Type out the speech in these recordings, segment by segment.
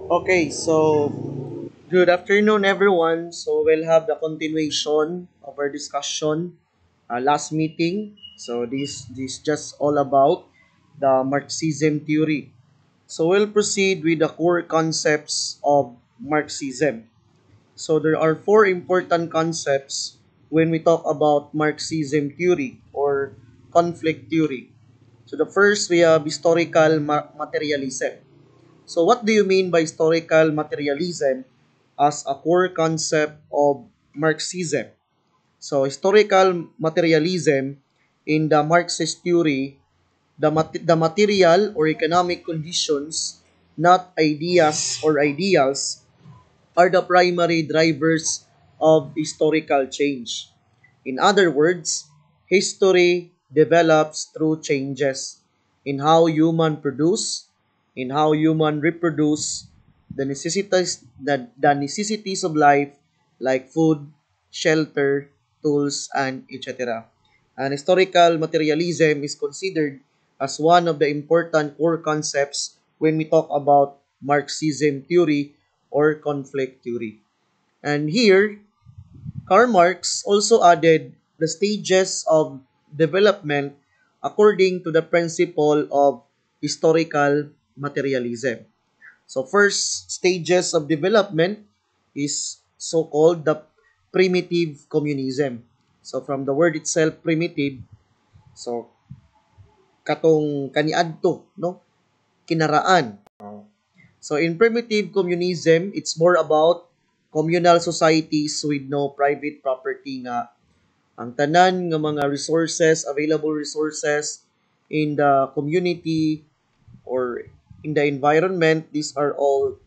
Okay, so good afternoon, everyone. So we'll have the continuation of our discussion last meeting. So this just all about the Marxism theory. So we'll proceed with the core concepts of Marxism. So there are four important concepts when we talk about Marxism theory or conflict theory. So the first we have historical materialism. So what do you mean by historical materialism as a core concept of Marxism? So historical materialism in the Marxist theory, the material or economic conditions, not ideas or ideals, are the primary drivers of historical change. In other words, history develops through changes in how human produce, in how human reproduce, the necessities of life like food, shelter, tools, and etc. And historical materialism is considered as one of the important core concepts when we talk about Marxism theory or conflict theory. And here, Karl Marx also added the stages of development according to the principle of historical materialism. So first stages of development is so-called the primitive communism. So from the word itself, primitive, so katong kaniadto, no? Kinaraan. So in primitive communism, it's more about communal societies with no private property nga ang tanan nga mga resources, available resources in the community or in the environment, these are all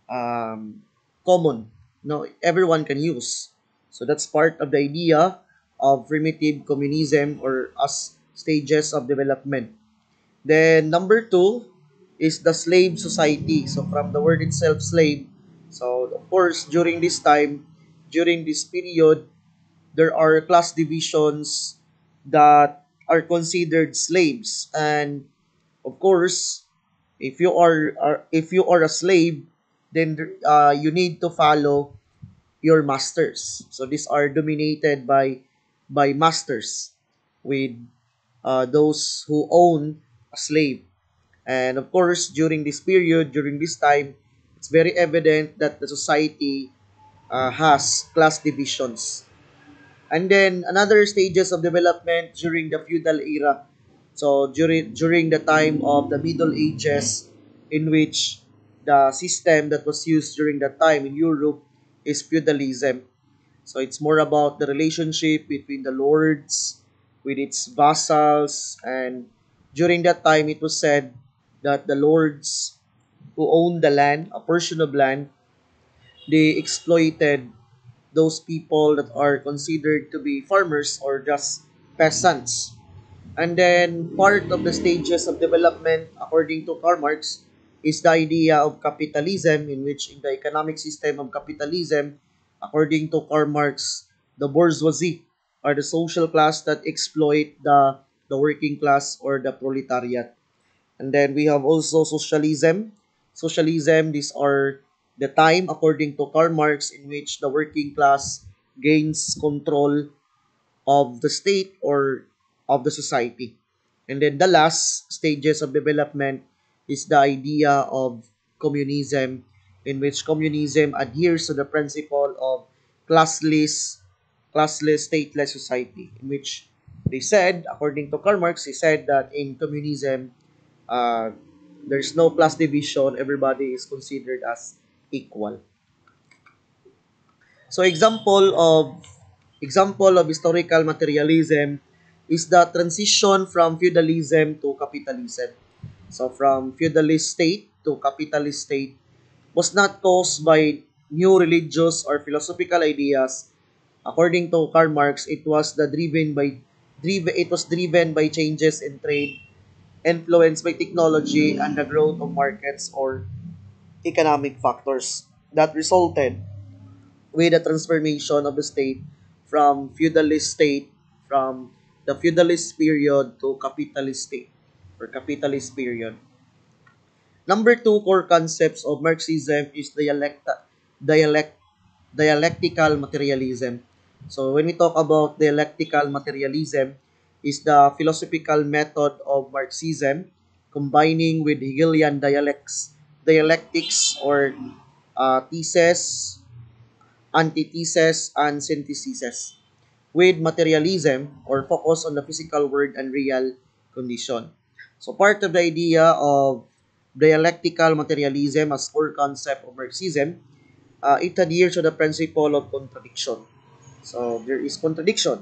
um, common. No, everyone can use. So that's part of the idea of primitive communism or as stages of development. Then number two is the slave society. So from the word itself, slave. So of course, during this period, there are class divisions that are considered slaves. And of course, if you are a slave, then you need to follow your masters. So these are dominated by masters with those who own a slave. And of course, during this period, during this time, it's very evident that the society has class divisions. And then another stages of development during the feudal era. So during the time of the Middle Ages, in which the system that was used during that time in Europe is feudalism. So it's more about the relationship between the lords with its vassals, and during that time it was said that the lords who owned the land, a portion of land, they exploited those people that are considered to be farmers or just peasants. And then part of the stages of development, according to Karl Marx, is the idea of capitalism, in which in the economic system of capitalism, according to Karl Marx, the bourgeoisie are the social class that exploit the working class or the proletariat. And then we have also socialism. Socialism, these are the time, according to Karl Marx, in which the working class gains control of the state or of the society. And then the last stages of development is the idea of communism, in which communism adheres to the principle of classless, stateless society, in which they said, according to Karl Marx, he said that in communism, uh, there's no class division, everybody is considered as equal. So example of historical materialism is the transition from feudalism to capitalism. So from feudalist state to capitalist state was not caused by new religious or philosophical ideas. According to Karl Marx, it was driven by changes in trade, influenced by technology and the growth of markets or economic factors that resulted with the transformation of the state from feudalist state from the feudalist period to capitalist state or capitalist period. Number two core concepts of Marxism is dialect, dialectical materialism. So when we talk about dialectical materialism, is the philosophical method of Marxism combining with Hegelian dialectics or thesis, antithesis, and synthesis with materialism or focus on the physical world and real condition. So part of the idea of dialectical materialism as core concept of Marxism, it adheres to the principle of contradiction. So there is contradiction.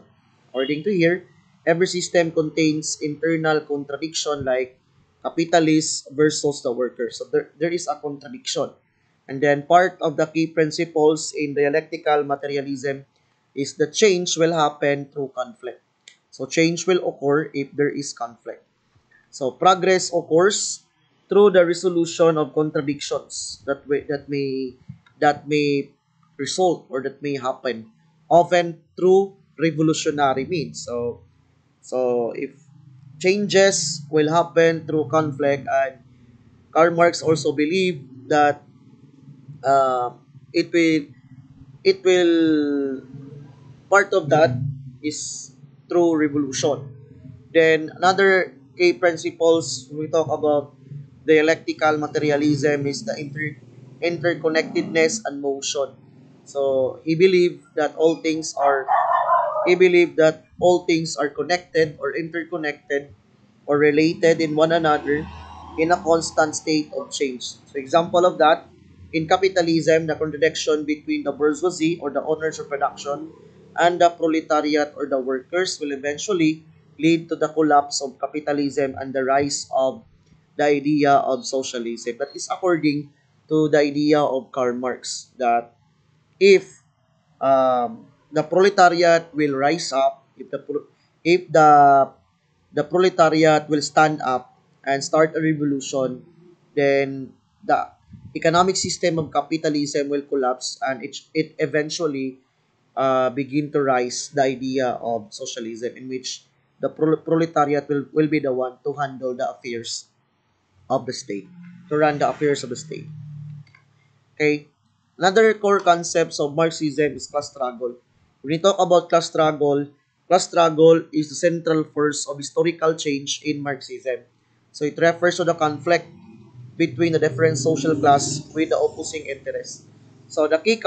According to here, every system contains internal contradiction like capitalists versus the workers. So there is a contradiction. And then part of the key principles in dialectical materialism is that change will happen through conflict. So change will occur if there is conflict. So progress occurs through the resolution of contradictions that may result or that may happen, often through revolutionary means. So if changes will happen through conflict, and Karl Marx also believed that uh, it will it will part of that is through revolution. Then another key principles we talk about dialectical materialism is the interconnectedness and motion. So he believed that all things are connected or interconnected or related in one another in a constant state of change. So example of that, in capitalism, the contradiction between the bourgeoisie or the owners of production and the proletariat or the workers will eventually lead to the collapse of capitalism and the rise of the idea of socialism. That is according to the idea of Karl Marx, that if the proletariat will rise up, if the proletariat will stand up and start a revolution, then the economic system of capitalism will collapse, and it eventually begin to rise the idea of socialism, in which the proletariat will be the one to handle the affairs of the state, to run the affairs of the state. Okay. Another core concepts of Marxism is class struggle. When we talk about class struggle is the central force of historical change in Marxism. So it refers to the conflict between the different social class with the opposing interests. So the key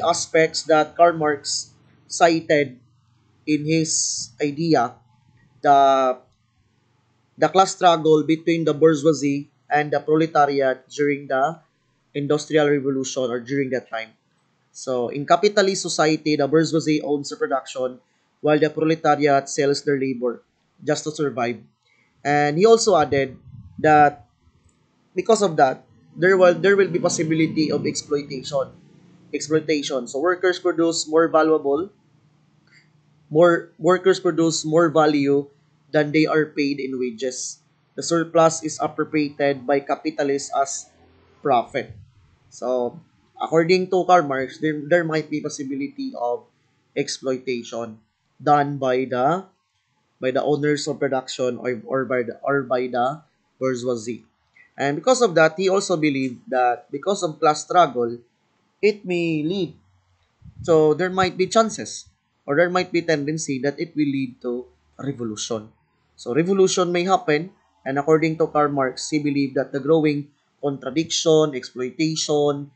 aspects that Karl Marx cited in his idea, the the class struggle between the bourgeoisie and the proletariat during the industrial revolution or during that time. So in capitalist society, the bourgeoisie owns the production while the proletariat sells their labor just to survive. And he also added that because of that, there will be possibility of exploitation. Exploitation. So more workers produce more value than they are paid in wages. The surplus is appropriated by capitalists as profit. So, according to Karl Marx, there might be possibility of exploitation done by the owners of production, or by the bourgeoisie. And because of that, he also believed that because of class struggle, it may lead, so there might be chances, or there might be tendency that it will lead to a revolution. So revolution may happen, and according to Karl Marx, he believed that the growing contradiction, exploitation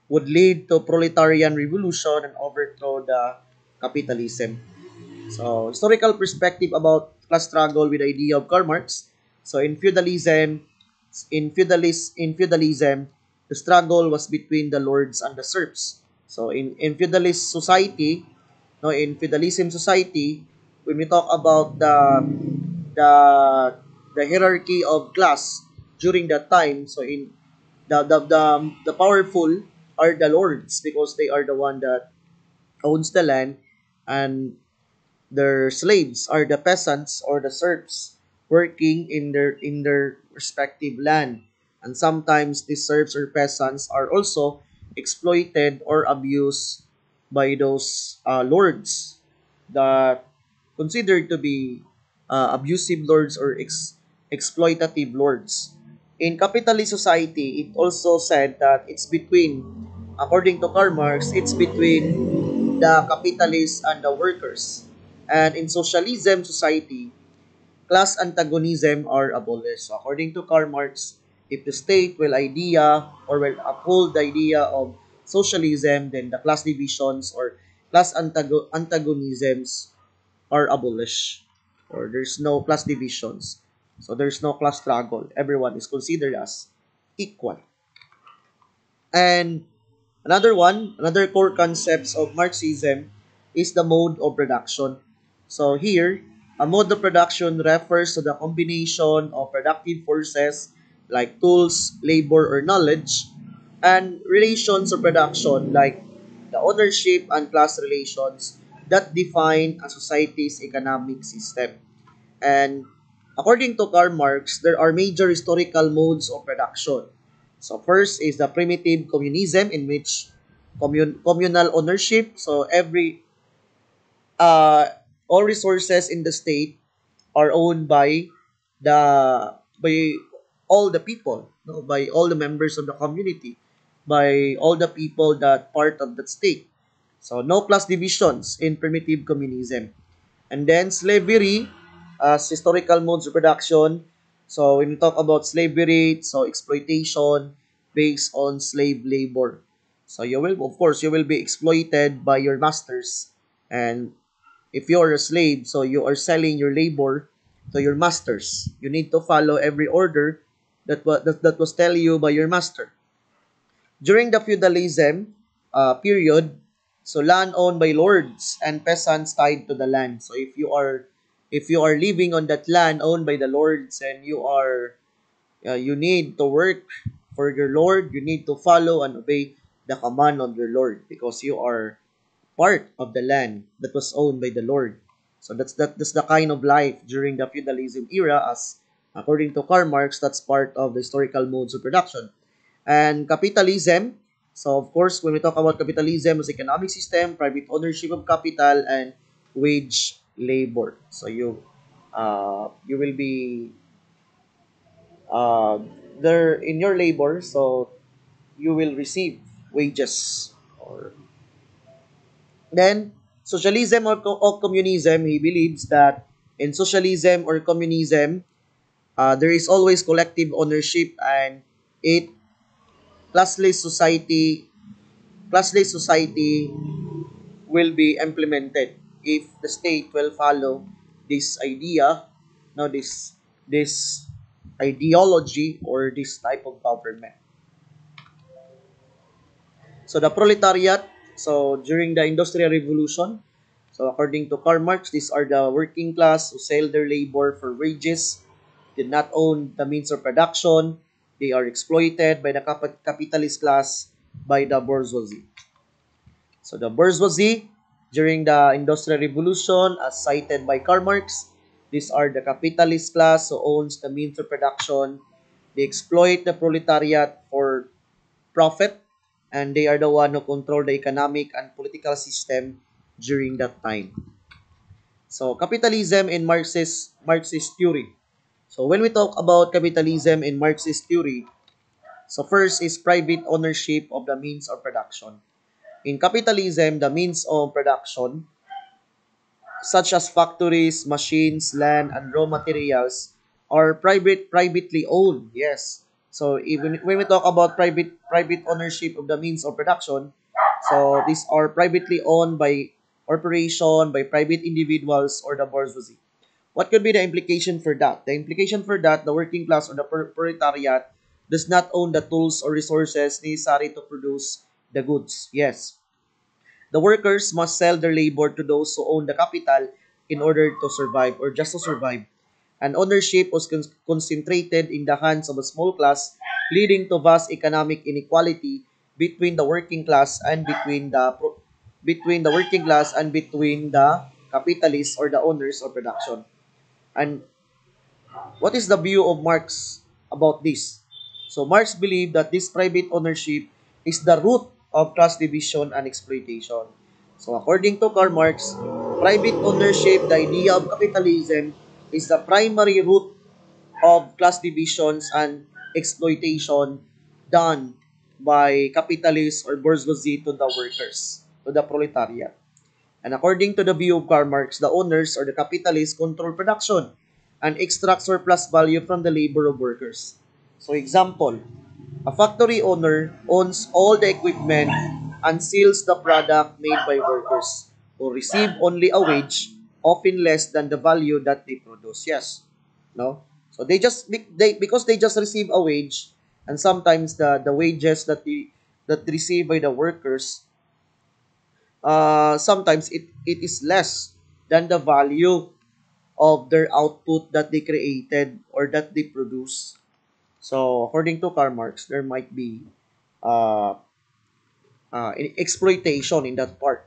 would lead to proletarian revolution and overthrow the capitalism. So historical perspective about class struggle with the idea of Karl Marx. So in feudalism, the struggle was between the lords and the serfs. So in feudalist society, no, in feudalism society, when we talk about the the hierarchy of class during that time, so in the powerful are the lords because they are the one that owns the land, and their slaves are the peasants or the serfs working in their respective land. And sometimes these serfs or peasants are also exploited or abused by those lords that considered to be abusive lords or exploitative lords. In capitalist society, it also said that it's between, according to Karl Marx, it's between the capitalists and the workers. And in socialism society, class antagonism are abolished. So according to Karl Marx, if the state will idea or will uphold the idea of socialism, then the class divisions or class antagonisms are abolished. Or there's no class divisions. So there's no class struggle. Everyone is considered as equal. And another core concepts of Marxism is the mode of production. So here, a mode of production refers to the combination of productive forces like tools, labor, or knowledge, and relations of production like the ownership and class relations that define a society's economic system. And according to Karl Marx, there are major historical modes of production. So first is the primitive communism in which communal ownership. So uh, all resources in the state are owned the by all the people, no? By all the members of the community, by all the people that part of that state. So no class divisions in primitive communism. And then slavery as historical modes of production. So when we talk about slavery, so exploitation based on slave labor. So you will, of course, you will be exploited by your masters. And if you are a slave, so you are selling your labor to your masters. You need to follow every order that was tell you by your master. During the feudalism period, so land owned by lords and peasants tied to the land. So if you are living on that land owned by the lords and you need to work for your lord, you need to follow and obey the command of your lord because you are part of the land that was owned by the lord. So that's the kind of life during the feudalism era as according to Karl Marx, that's part of the historical modes of production. And capitalism, so of course, when we talk about capitalism as economic system, private ownership of capital, and wage labor. So you will be uh, there in your labor, so you will receive wages. Or then socialism or communism, he believes that in socialism or communism, there is always collective ownership and it classless society classless society will be implemented if the state will follow this idea, no, this ideology or this type of government. So the proletariat, so during the Industrial Revolution, so according to Karl Marx, these are the working class who sell their labor for wages, did not own the means of production, they are exploited by the capitalist class, by the bourgeoisie. So the bourgeoisie during the Industrial Revolution, as cited by Karl Marx, these are the capitalist class who owns the means of production. They exploit the proletariat for profit, and they are the one who control the economic and political system during that time. So capitalism in Marxist theory. So when we talk about capitalism in Marxist theory, so first is private ownership of the means of production. In capitalism, the means of production, such as factories, machines, land, and raw materials, are privately owned. Yes. So even when we talk about private ownership of the means of production, so these are privately owned by corporation, by private individuals, or the bourgeoisie. What could be the implication for that? The implication for that, the working class or the proletariat does not own the tools or resources necessary to produce the goods. Yes. The workers must sell their labor to those who own the capital in order to survive or just to survive. And ownership was concentrated in the hands of a small class, leading to vast economic inequality between the working class and between the working class and between the capitalists or the owners of production. And what is the view of Marx about this? So Marx believed that this private ownership is the root of class division and exploitation. So according to Karl Marx, private ownership, the idea of capitalism, is the primary root of class divisions and exploitation done by capitalists or bourgeoisie to the workers, to the proletariat. And according to the view of Karl Marx, the owners or the capitalists control production and extract surplus value from the labor of workers. So example, a factory owner owns all the equipment and sells the product made by workers who receive only a wage, often less than the value that they produce. Yes. No? So because they just receive a wage, and sometimes the wages that received by the workers, sometimes it is less than the value of their output that they created or that they produce. So according to Karl Marx, there might be uh, exploitation in that part.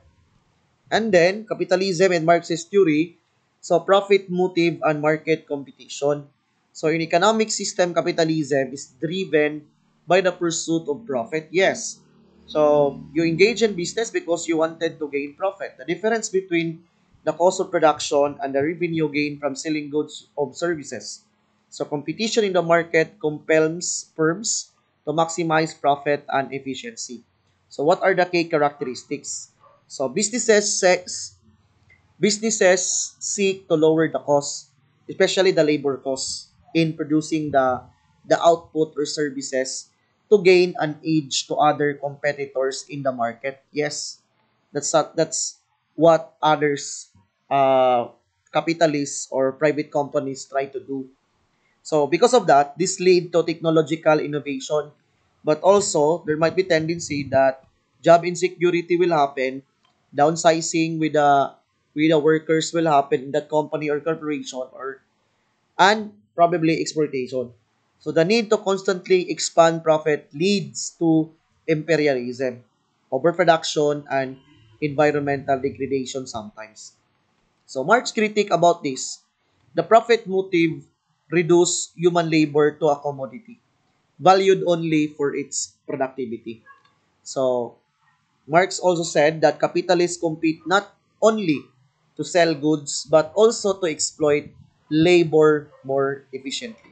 And then capitalism and Marxist theory, so profit motive and market competition. So in economic system, capitalism is driven by the pursuit of profit. Yes. So you engage in business because you wanted to gain profit. The difference between the cost of production and the revenue gain from selling goods or services. So competition in the market compels firms to maximize profit and efficiency. So what are the key characteristics? So businesses seek to lower the cost, especially the labor costs in producing the output or services to gain an edge to other competitors in the market. Yes, that's what others capitalists or private companies try to do. So because of that, this lead to technological innovation, but also there might be tendency that job insecurity will happen, downsizing with the workers will happen in that company or corporation, or and probably exploitation. So the need to constantly expand profit leads to imperialism, overproduction, and environmental degradation sometimes. So Marx critique about this, the profit motive reduce human labor to a commodity, valued only for its productivity. So Marx also said that capitalists compete not only to sell goods but also to exploit labor more efficiently.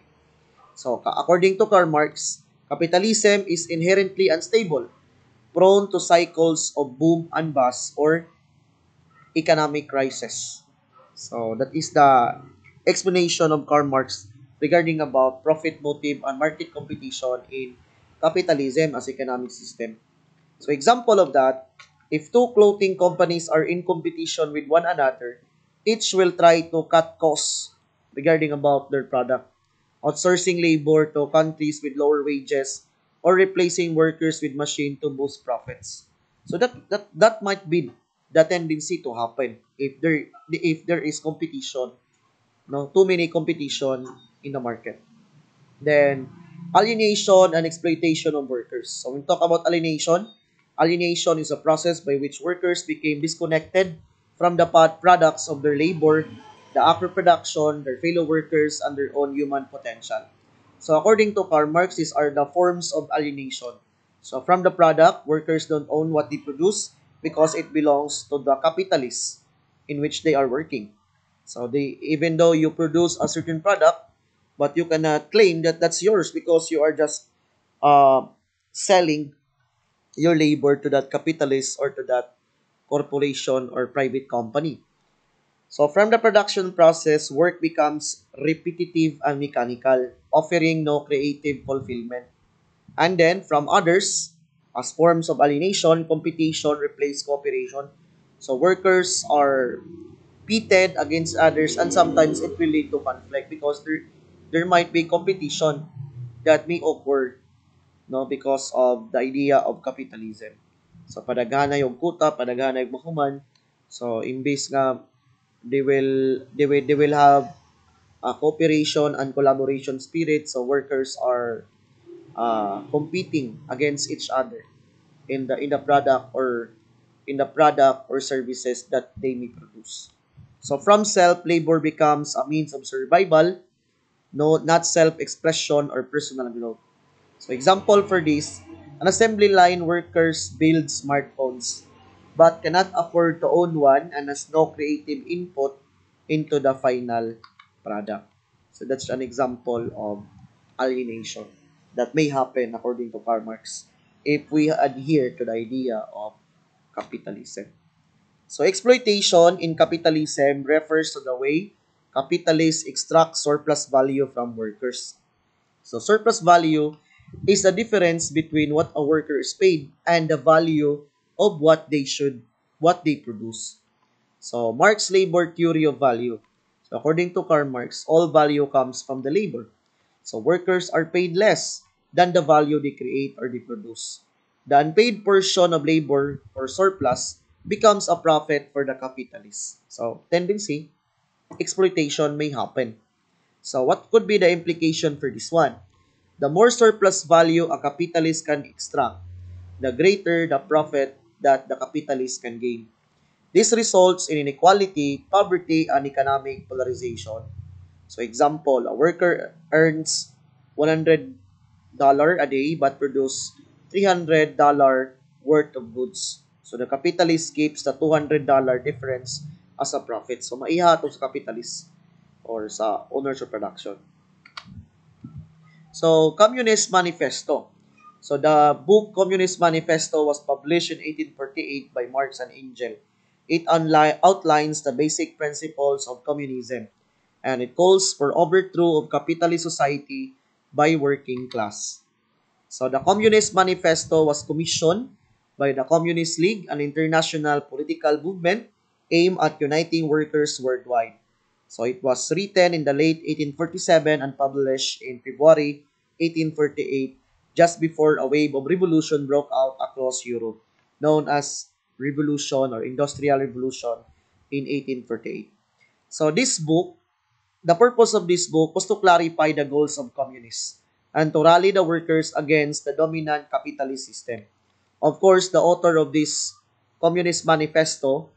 So according to Karl Marx, capitalism is inherently unstable, prone to cycles of boom and bust or economic crisis. So that is the explanation of Karl Marx regarding about profit motive and market competition in capitalism as economic system. So example of that, if two clothing companies are in competition with one another, each will try to cut costs regarding about their product, outsourcing labor to countries with lower wages or replacing workers with machine to boost profits. So that might be the tendency to happen if there is competition, no, too many competition in the market. Then, alienation and exploitation of workers. So, when we talk about alienation is a process by which workers became disconnected from the products of their labor, the actual production, their fellow workers, and their own human potential. So, according to Karl Marx, these are the forms of alienation. So, from the product, workers don't own what they produce because it belongs to the capitalists in which they are working. So, even though you produce a certain product, but you cannot claim that that's yours because you are just uh, selling your labor to that capitalist or to that corporation or private company. So from the production process, work becomes repetitive and mechanical, offering no creative fulfillment. And then from others, as forms of alienation, competition replace cooperation. So workers are pitted against others, and sometimes it will lead to conflict because there might be competition that may occur, no, because of the idea of capitalism. So padagana yung kuta, padagana yung mahuman. So imbes nga they will have a cooperation and collaboration spirit, so workers are competing against each other in the product or services that they may produce. So from self, labor becomes a means of survival, no, not self-expression or personal growth. So example for this, an assembly line workers build smartphones but cannot afford to own one and has no creative input into the final product. So that's an example of alienation. that may happen according to Karl Marx if we adhere to the idea of capitalism. So exploitation in capitalism refers to the way capitalists extract surplus value from workers. So surplus value is the difference between what a worker is paid and the value of what they produce. So Marx labor theory of value. So according to Karl Marx, all value comes from the labor. So workers are paid less than the value they create or they produce. The unpaid portion of labor or surplus becomes a profit for the capitalist. So tendency, exploitation may happen. So what could be the implication for this one? The more surplus value a capitalist can extract, the greater the profit that the capitalist can gain. This results in inequality, poverty, and economic polarization. So example, a worker earns $100 a day but produce $300 worth of goods. So the capitalist keeps the $200 difference as a profit. So maihatod sa capitalist or sa owners of production. So Communist Manifesto. So the book Communist Manifesto was published in 1848 by Marx and Engels. It outlines the basic principles of communism and it calls for overthrow of capitalist society by working class. So the Communist Manifesto was commissioned by the Communist League, an international political movement aimed at uniting workers worldwide. So it was written in the late 1847 and published in February 1848, just before a wave of revolution broke out across Europe, known as Revolution or Industrial Revolution in 1848. So this book, the purpose of this book was to clarify the goals of communists and to rally the workers against the dominant capitalist system. Of course, the author of this Communist Manifesto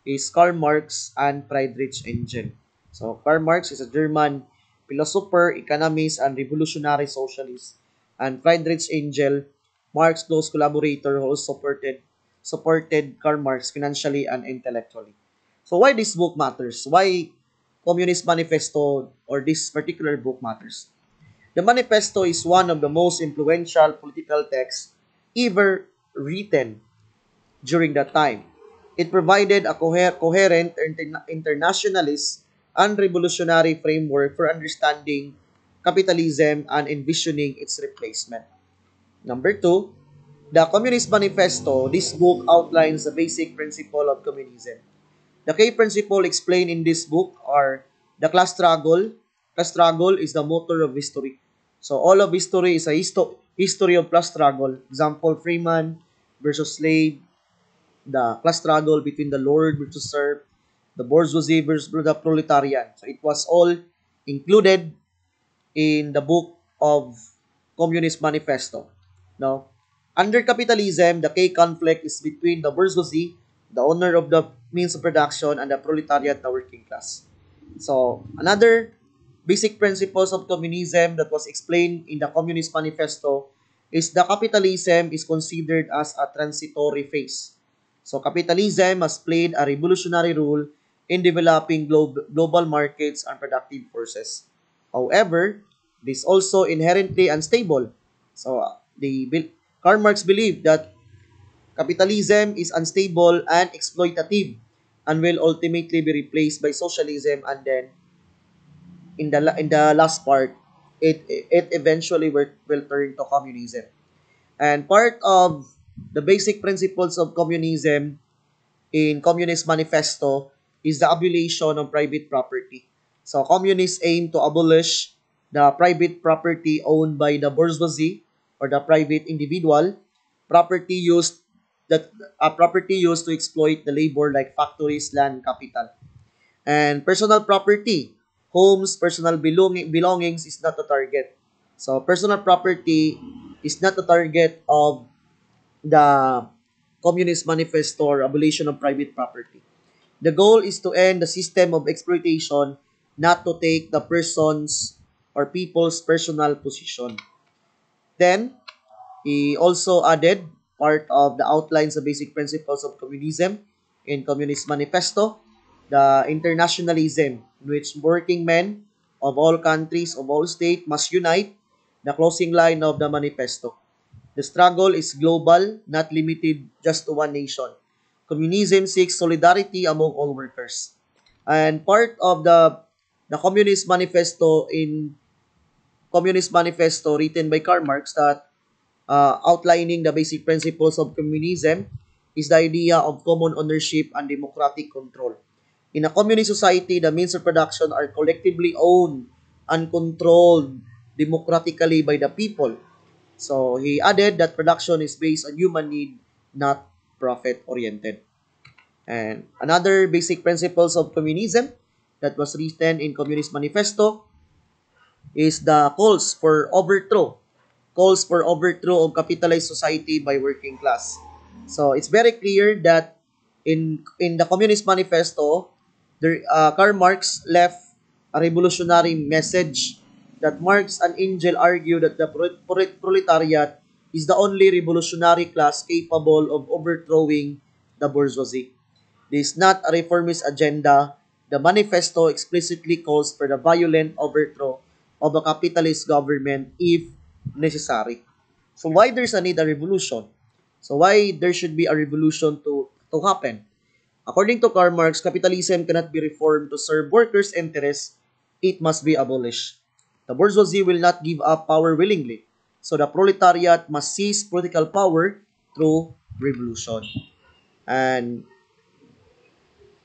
is Karl Marx and Friedrich Engels. So, Karl Marx is a German philosopher, economist, and revolutionary socialist. And Friedrich Engels, Marx's close collaborator who supported Karl Marx financially and intellectually. So, why this book matters? Why Communist Manifesto or this particular book matters? The manifesto is one of the most influential political texts ever written during that time. It provided a coherent internationalist and revolutionary framework for understanding capitalism and envisioning its replacement. Number two, the Communist Manifesto. This book outlines the basic principle of communism. The key principles explained in this book are the class struggle. Class struggle is the motor of history. So all of history is a history of class struggle. Example, freeman versus slave, the class struggle between the lord versus serf, the bourgeoisie versus the proletarian. So it was all included in the book of Communist Manifesto. Now, under capitalism, the key conflict is between the bourgeoisie, the owner of the means of production, and the proletariat, the working class. So, another basic principles of communism that was explained in the Communist Manifesto is the capitalism is considered as a transitory phase. So, capitalism has played a revolutionary role in developing global markets and productive forces. However, it is also inherently unstable. So, Karl Marx believed that capitalism is unstable and exploitative and will ultimately be replaced by socialism, and then in the last part it eventually will turn to communism. And part of the basic principles of communism in Communist Manifesto is the abolition of private property. So communists aim to abolish the private property owned by the bourgeoisie or the private individual, property used that property used to exploit the labor like factories, land, capital. And personal property, homes, personal belongings is not the target. So personal property is not the target of the Communist Manifesto or abolition of private property. The goal is to end the system of exploitation, not to take the person's or people's personal position. Then, he also added part of the outlines of basic principles of communism in Communist Manifesto, the internationalism in which working men of all countries, of all states must unite the closing line of the manifesto. The struggle is global, not limited just to one nation. Communism seeks solidarity among all workers. And part of the Communist Manifesto written by Karl Marx that outlining the basic principles of communism is the idea of common ownership and democratic control. In a communist society, the means of production are collectively owned and controlled democratically by the people. So he added that production is based on human need, not profit-oriented. And another basic principles of communism that was written in Communist Manifesto is the calls for overthrow of capitalized society by working class. So it's very clear that in the Communist Manifesto, Karl Marx left a revolutionary message that Marx and Engel argue that the proletariat is the only revolutionary class capable of overthrowing the bourgeoisie. This is not a reformist agenda. The manifesto explicitly calls for the violent overthrow of a capitalist government if necessary. So why there's a need a revolution? So why there should be a revolution to happen? According to Karl Marx, capitalism cannot be reformed to serve workers' interests. It must be abolished. The bourgeoisie will not give up power willingly. So the proletariat must seize political power through revolution. And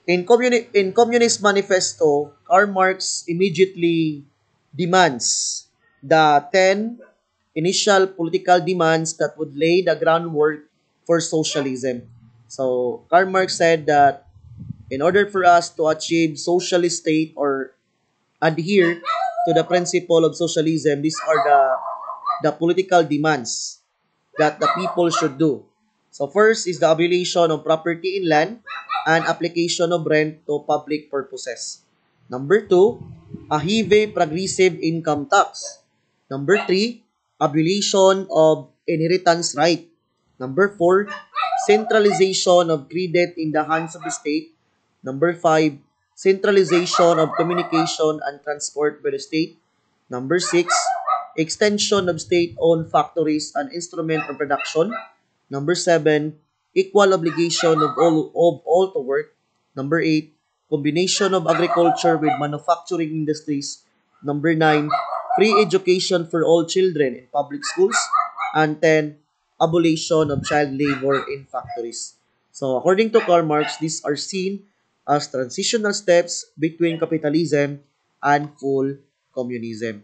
in Communist Manifesto, Karl Marx immediately demands the 10 initial political demands that would lay the groundwork for socialism. So Karl Marx said that in order for us to achieve socialist state or adhere to the principle of socialism, these are the political demands that the people should do. So first is the abolition of property in land and application of rent to public purposes. Number two, a heavy progressive income tax. Number three, abolition of inheritance right. Number four, centralization of credit in the hands of the state. Number five, centralization of communication and transport by the state. Number six, extension of state-owned factories and instrument of production. Number seven, equal obligation of all to work. Number eight, combination of agriculture with manufacturing industries. Number nine, free education for all children in public schools. And 10, abolition of child labor in factories. So according to Karl Marx, these are seen as transitional steps between capitalism and full communism.